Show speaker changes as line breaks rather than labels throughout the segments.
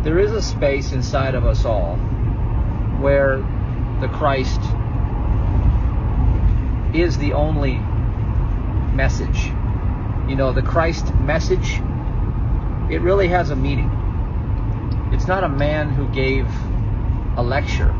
there is a space inside of us all where the Christ is the only message. You know, the Christ message, it really has a meaning. It's not a man who gave a lecture.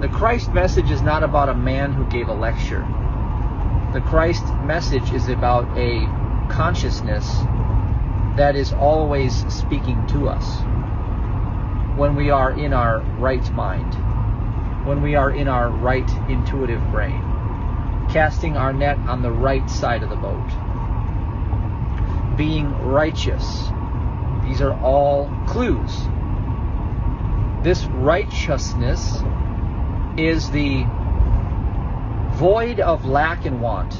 The Christ message is not about a man who gave a lecture. The Christ message is about a consciousness that is always speaking to us when we are in our right mind, when we are in our right intuitive brain, casting our net on the right side of the boat, being righteous. These are all clues. This righteousness is the void of lack and want.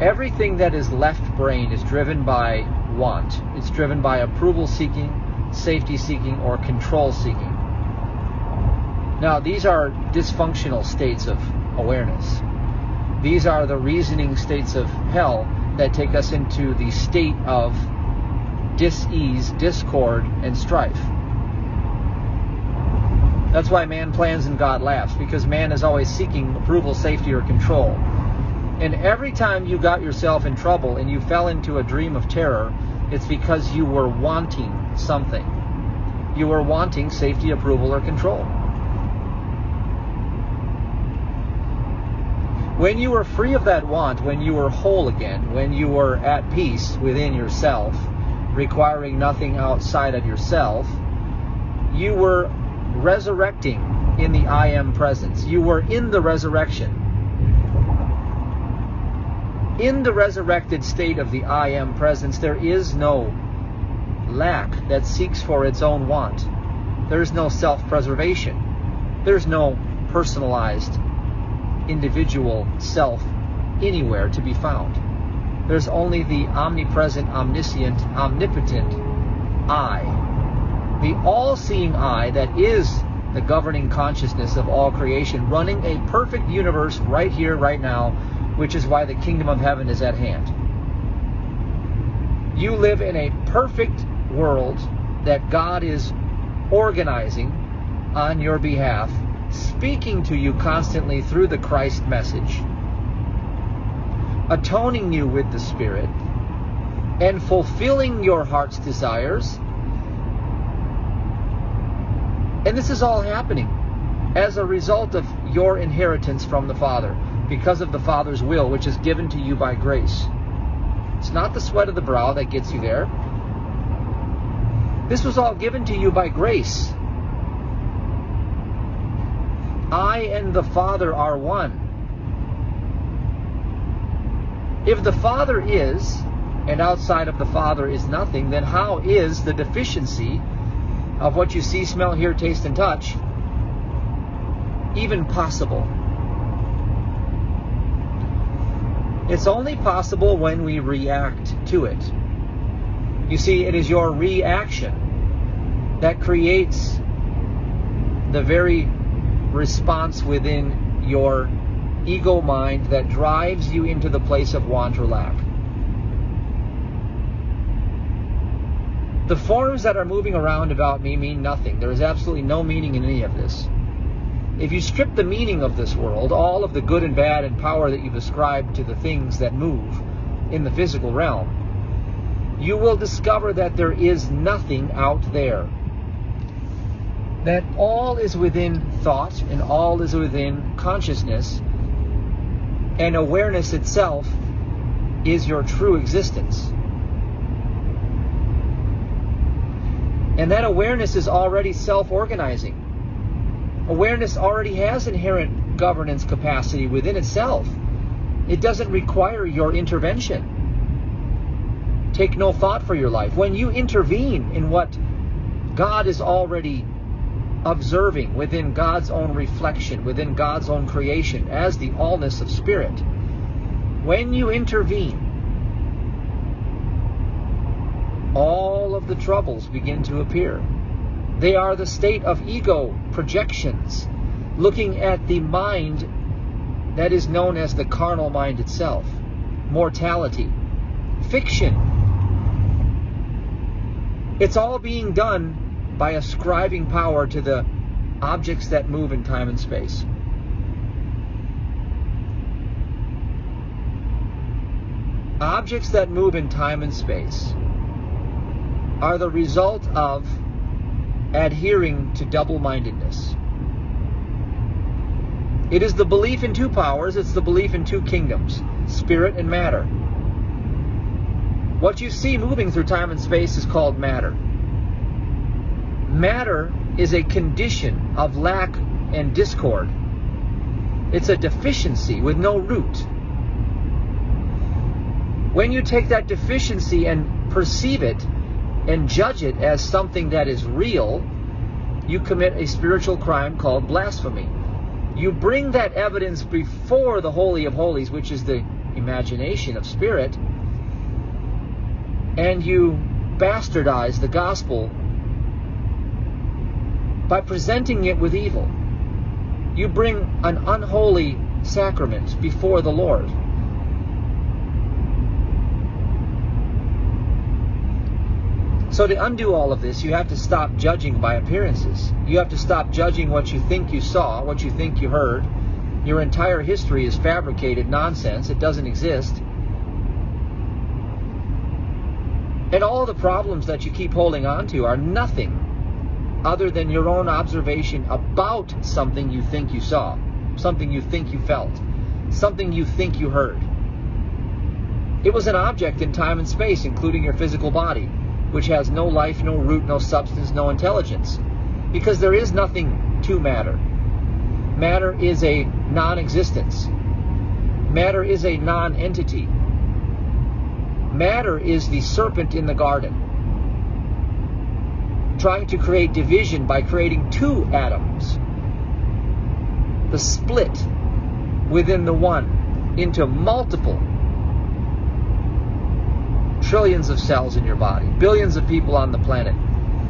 Everything that is left brain is driven by want. It's driven by approval seeking, safety seeking, or control seeking. Now, these are dysfunctional states of awareness. These are the reasoning states of hell that take us into the state of dis-ease, discord, and strife. That's why man plans and God laughs, because man is always seeking approval, safety, or control. And every time you got yourself in trouble and you fell into a dream of terror, it's because you were wanting something. You were wanting safety, approval, or control. When you were free of that want, when you were whole again, when you were at peace within yourself, requiring nothing outside of yourself, you were resurrecting in the I Am presence. You were in the resurrection. In the resurrected state of the I Am presence, there is no lack that seeks for its own want. There is no self-preservation. There's no personalized individual self anywhere to be found. There's only the omnipresent, omniscient, omnipotent I. The all-seeing I that is the governing consciousness of all creation, running a perfect universe right here, right now, which is why the kingdom of heaven is at hand. You live in a perfect world that God is organizing on your behalf, speaking to you constantly through the Christ message, atoning you with the Spirit, and fulfilling your heart's desires. And this is all happening as a result of your inheritance from the Father, because of the Father's will, which is given to you by grace. It's not the sweat of the brow that gets you there. This was all given to you by grace. I and the Father are one. If the Father is, and outside of the Father is nothing, then how is the deficiency of what you see, smell, hear, taste, and touch even possible? It's only possible when we react to it. You see, it is your reaction that creates the very response within your ego mind that drives you into the place of want or lack. The forms that are moving around about me mean nothing. There is absolutely no meaning in any of this. If you strip the meaning of this world, all of the good and bad and power that you've ascribed to the things that move in the physical realm, you will discover that there is nothing out there. That all is within thought and all is within consciousness, and awareness itself is your true existence. And that awareness is already self-organizing. Awareness already has inherent governance capacity within itself. It doesn't require your intervention. Take no thought for your life. When you intervene in what God is already observing within God's own reflection, within God's own creation, as the allness of spirit, when you intervene, all of the troubles begin to appear. They are the state of ego projections, looking at the mind that is known as the carnal mind itself, mortality, fiction. It's all being done by ascribing power to the objects that move in time and space. Objects that move in time and space are the result of adhering to double-mindedness. It is the belief in two powers, it's the belief in two kingdoms, spirit and matter. What you see moving through time and space is called matter. Matter is a condition of lack and discord. It's a deficiency with no root. When you take that deficiency and perceive it and judge it as something that is real, you commit a spiritual crime called blasphemy. You bring that evidence before the Holy of Holies, which is the imagination of spirit, and you bastardize the gospel by presenting it with evil. You bring an unholy sacrament before the Lord. So to undo all of this, you have to stop judging by appearances. You have to stop judging what you think you saw, what you think you heard. Your entire history is fabricated nonsense. It doesn't exist. And all the problems that you keep holding on to are nothing other than your own observation about something you think you saw, something you think you felt, something you think you heard. It was an object in time and space, including your physical body, which has no life, no root, no substance, no intelligence. Because there is nothing to matter. Matter is a non-existence. Matter is a non-entity. Matter is the serpent in the garden, trying to create division by creating two atoms. The split within the one into multiple trillions of cells in your body, billions of people on the planet.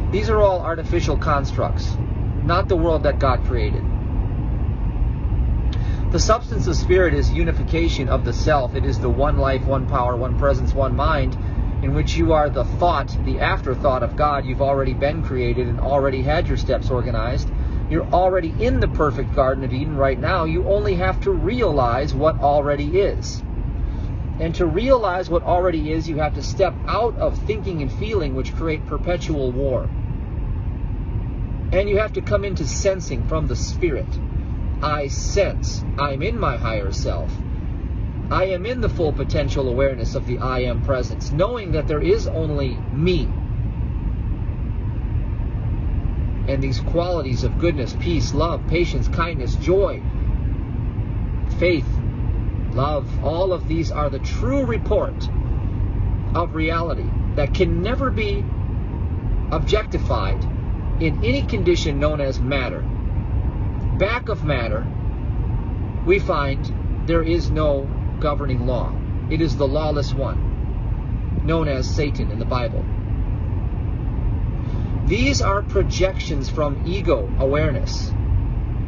These are all artificial constructs, not the world that God created. The substance of spirit is unification of the self. It is the one life, one power, one presence, one mind, in which you are the thought, the afterthought of God. You've already been created and already had your steps organized. You're already in the perfect Garden of Eden right now. You only have to realize what already is. And to realize what already is, you have to step out of thinking and feeling, which create perpetual war. And you have to come into sensing from the Spirit. I sense. I'm in my higher self. I am in the full potential awareness of the I Am presence, knowing that there is only me. And these qualities of goodness, peace, love, patience, kindness, joy, faith, love, all of these are the true report of reality that can never be objectified in any condition known as matter. Back of matter, we find there is no governing law. It is the lawless one, known as Satan in the Bible. These are projections from ego awareness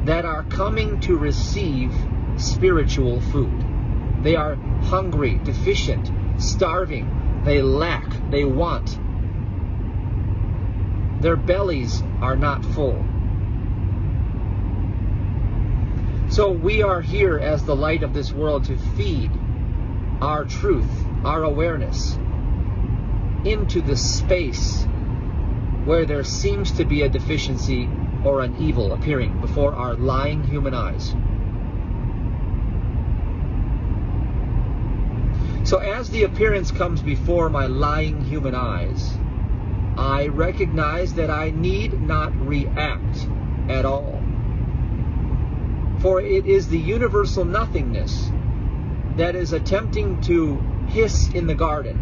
that are coming to receive spiritual food. They are hungry, deficient, starving. They lack, they want. Their bellies are not full. So we are here as the light of this world to feed our truth, our awareness, into the space where there seems to be a deficiency or an evil appearing before our lying human eyes. So as the appearance comes before my lying human eyes, I recognize that I need not react at all. For it is the universal nothingness that is attempting to hiss in the garden.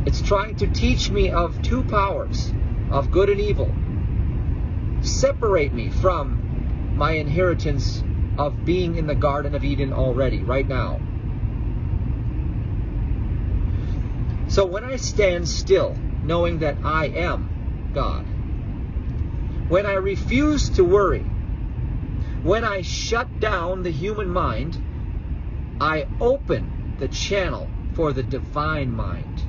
It's trying to teach me of two powers, of good and evil. Separate me from my inheritance of being in the Garden of Eden already, right now. So when I stand still, knowing that I am God, when I refuse to worry, when I shut down the human mind, I open the channel for the divine mind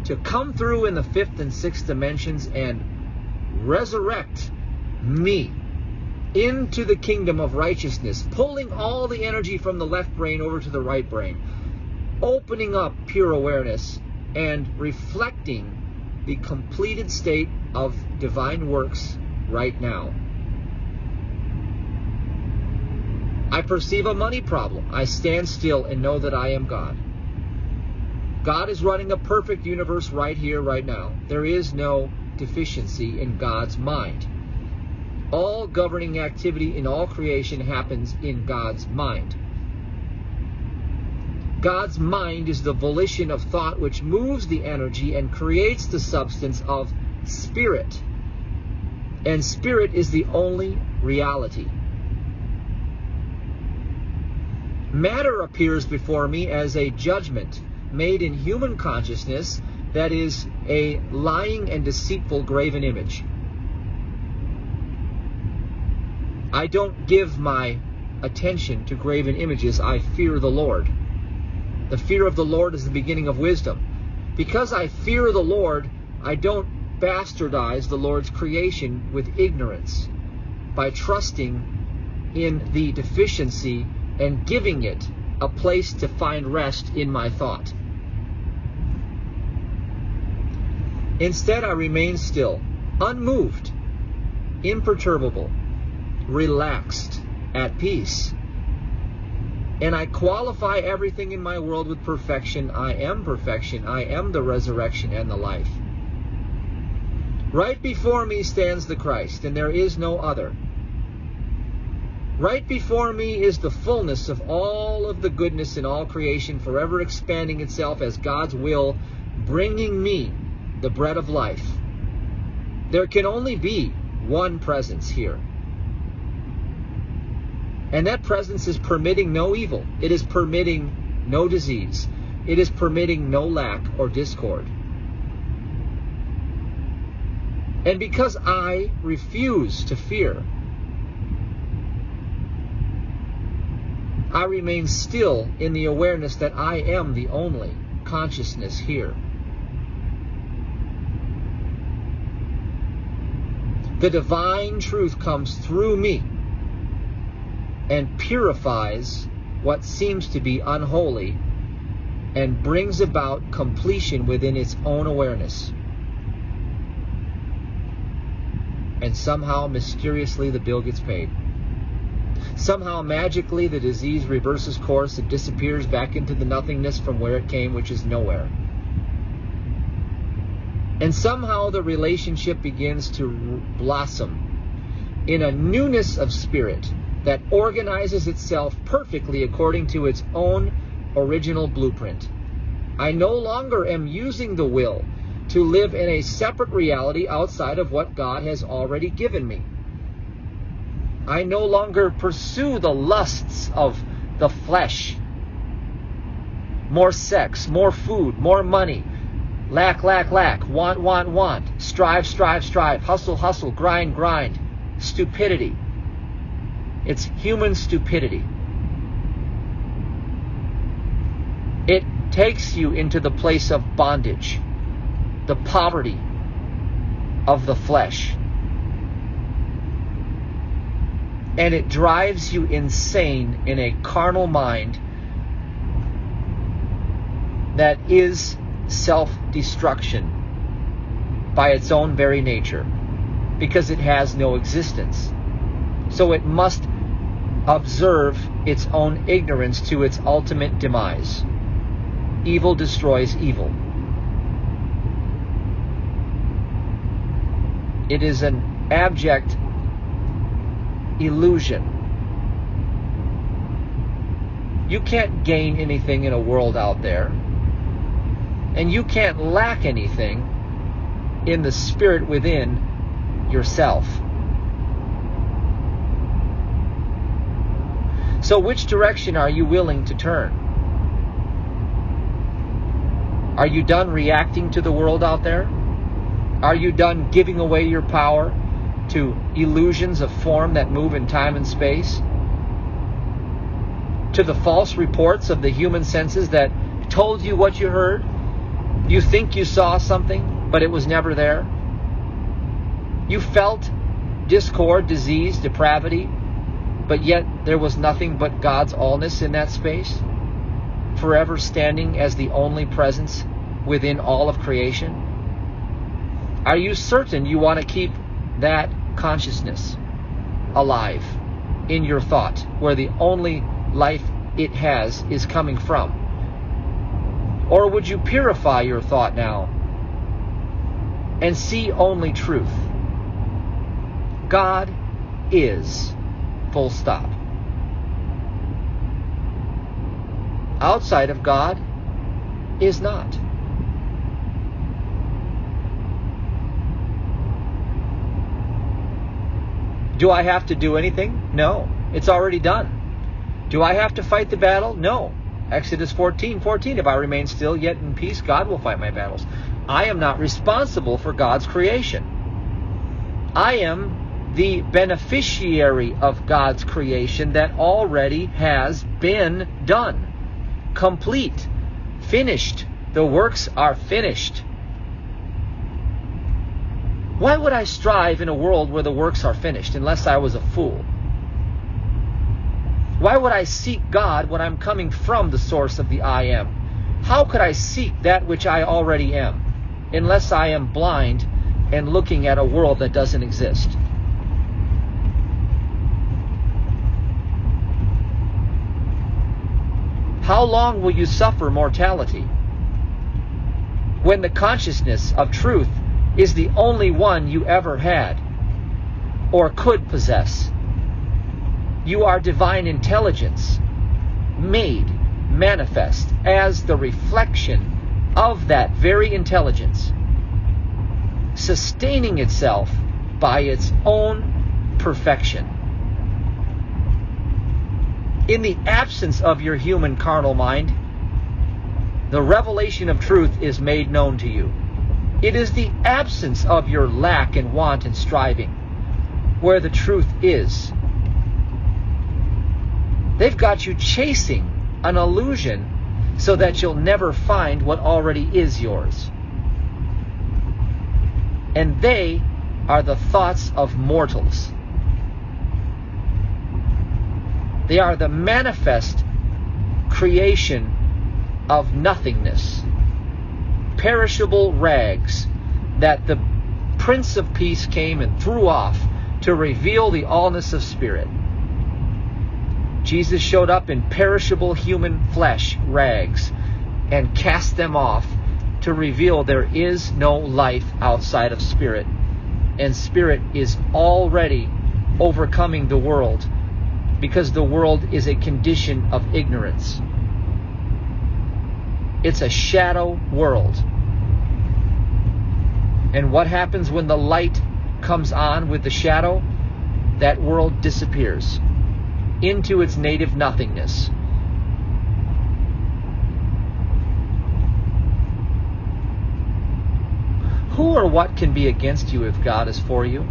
to come through in the fifth and sixth dimensions and resurrect me into the kingdom of righteousness, pulling all the energy from the left brain over to the right brain, opening up pure awareness and reflecting the completed state of divine works right now. I perceive a money problem. I stand still and know that I am God. God is running a perfect universe right here, right now. There is no deficiency in God's mind. All governing activity in all creation happens in God's mind. God's mind is the volition of thought which moves the energy and creates the substance of spirit. And spirit is the only reality. Matter appears before me as a judgment made in human consciousness that is a lying and deceitful graven image. I don't give my attention to graven images. I fear the Lord. The fear of the Lord is the beginning of wisdom. Because I fear the Lord, I don't bastardize the Lord's creation with ignorance by trusting in the deficiency and giving it a place to find rest in my thought. Instead, I remain still, unmoved, imperturbable, relaxed, at peace. And I qualify everything in my world with perfection. I am perfection. I am the resurrection and the life. Right before me stands the Christ, and there is no other. Right before me is the fullness of all of the goodness in all creation, forever expanding itself as God's will, bringing me the bread of life. There can only be one presence here. And that presence is permitting no evil. It is permitting no disease. It is permitting no lack or discord. And because I refuse to fear, I remain still in the awareness that I am the only consciousness here. The divine truth comes through me and purifies what seems to be unholy and brings about completion within its own awareness. And somehow, mysteriously, the bill gets paid. Somehow, magically, the disease reverses course and disappears back into the nothingness from where it came, which is nowhere. And somehow the relationship begins to blossom in a newness of spirit that organizes itself perfectly according to its own original blueprint. I no longer am using the will to live in a separate reality outside of what God has already given me. I no longer pursue the lusts of the flesh. More sex, more food, more money. Lack, lack, lack. Want, want, want. Strive, strive, strive. Hustle, hustle. Grind, grind. Stupidity. It's human stupidity. It takes you into the place of bondage, the poverty of the flesh. And it drives you insane in a carnal mind that is self-destruction by its own very nature, because it has no existence. So it must observe its own ignorance to its ultimate demise. Evil destroys evil. It is an abject illusion. You can't gain anything in a world out there, and you can't lack anything in the spirit within yourself. So which direction are you willing to turn? Are you done reacting to the world out there? Are you done giving away your power to illusions of form that move in time and space? To the false reports of the human senses that told you what you heard. You think you saw something, but it was never there. You felt discord, disease, depravity, but yet there was nothing but God's allness in that space, forever standing as the only presence within all of creation. Are you certain you want to keep that consciousness alive in your thought, where the only life it has is coming from? Or would you purify your thought now and see only truth? God is, full stop. Outside of God is not. Do I have to do anything? No. It's already done. Do I have to fight the battle? No. Exodus 14:14, if I remain still, yet in peace, God will fight my battles. I am not responsible for God's creation. I am the beneficiary of God's creation that already has been done. Complete. Finished. The works are finished. Why would I strive in a world where the works are finished unless I was a fool? Why would I seek God when I'm coming from the source of the I am? How could I seek that which I already am unless I am blind and looking at a world that doesn't exist? How long will you suffer mortality when the consciousness of truth is the only one you ever had or could possess? You are divine intelligence made manifest as the reflection of that very intelligence, sustaining itself by its own perfection. In the absence of your human carnal mind, the revelation of truth is made known to you. It is the absence of your lack and want and striving where the truth is. They've got you chasing an illusion so that you'll never find what already is yours. And they are the thoughts of mortals. They are the manifest creation of nothingness, perishable rags that the Prince of Peace came and threw off to reveal the allness of spirit. Jesus showed up in perishable human flesh rags and cast them off to reveal there is no life outside of spirit. And spirit is already overcoming the world because the world is a condition of ignorance. It's a shadow world. And what happens when the light comes on with the shadow? That world disappears into its native nothingness. Who or what can be against you if God is for you?